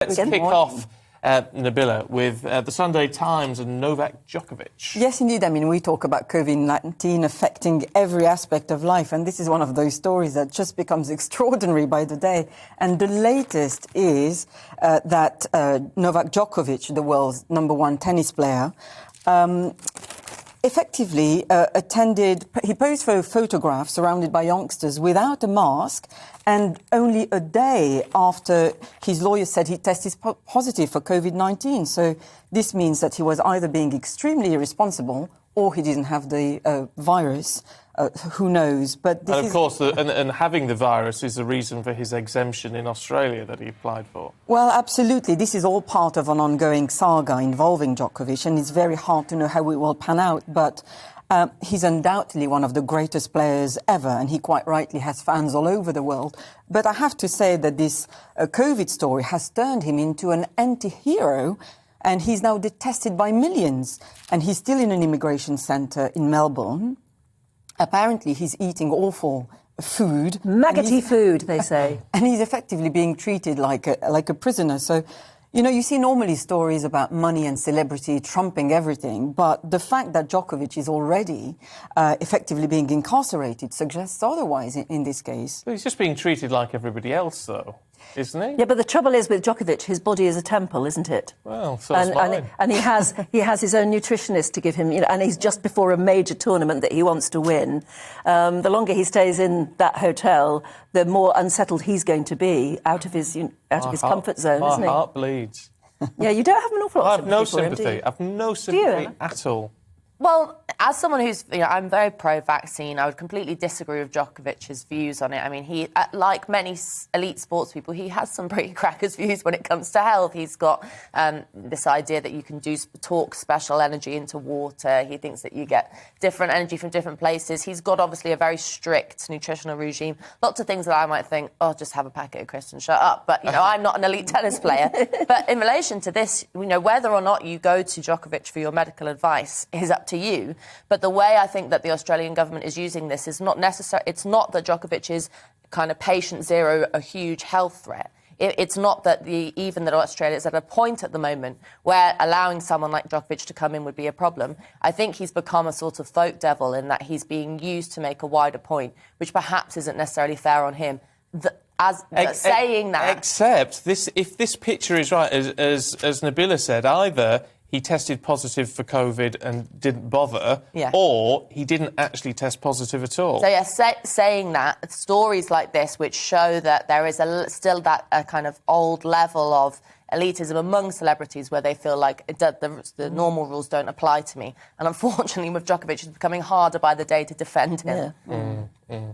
Let's kick off, Nabila, with the Sunday Times and Novak Djokovic. Yes, indeed. I mean, we talk about COVID-19 affecting every aspect of life, and this is one of those stories that just becomes extraordinary by the day. And the latest is that Novak Djokovic, the world's #1 tennis player, effectively he posed for a photograph surrounded by youngsters without a mask, and only a day after his lawyer said he tested positive for COVID-19. So this means that he was either being extremely irresponsible or he didn't have the virus. Who knows? But this and of course, and having the virus is the reason for his exemption in Australia that he applied for. Well, absolutely. This is all part of an ongoing saga involving Djokovic, and it's very hard to know how it will pan out. But he's undoubtedly one of the greatest players ever, and he quite rightly has fans all over the world. But I have to say that this COVID story has turned him into an anti-hero, and he's now detested by millions. And he's still in an immigration centre in Melbourne. Apparently, he's eating awful food. Maggoty food, they say. And he's effectively being treated like a prisoner. So, you know, you see normally stories about money and celebrity trumping everything, but the fact that Djokovic is already effectively being incarcerated suggests otherwise in this case. But he's just being treated like everybody else, though, isn't he? Yeah, but the trouble is with Djokovic, his body is a temple, isn't it? Well, so's mine. And he has his own nutritionist to give him, you know, and he's just before a major tournament that he wants to win. The longer he stays in that hotel, the more unsettled he's going to be out of his comfort zone, isn't he? My heart bleeds. Yeah, you don't have an awful lot I have no sympathy. I have no sympathy at all. Well, as someone who's, I'm very pro-vaccine, I would completely disagree with Djokovic's views on it. I mean, he, like many elite sports people, he has some pretty crackers views when it comes to health. He's got this idea that you can talk special energy into water. He thinks that you get different energy from different places. He's got, obviously, a very strict nutritional regime. Lots of things that I might think, oh, just have a packet of crisps and shut up. But, I'm not an elite tennis player. But in relation to this, whether or not you go to Djokovic for your medical advice is up to you. But the way I think that the Australian government is using this is not necessary. It's not that Djokovic is kind of patient zero, a huge health threat. It's not that even that Australia is at a point at the moment where allowing someone like Djokovic to come in would be a problem. I think he's become a sort of folk devil in that he's being used to make a wider point, which perhaps isn't necessarily fair on him. Saying that... Except, if this picture is right, as Nabila said, either he tested positive for COVID and didn't bother, or he didn't actually test positive at all. So, saying that, stories like this, which show that there is still that kind of old level of elitism among celebrities where they feel like the normal rules don't apply to me. And unfortunately, with Djokovic, it's becoming harder by the day to defend him. Yeah.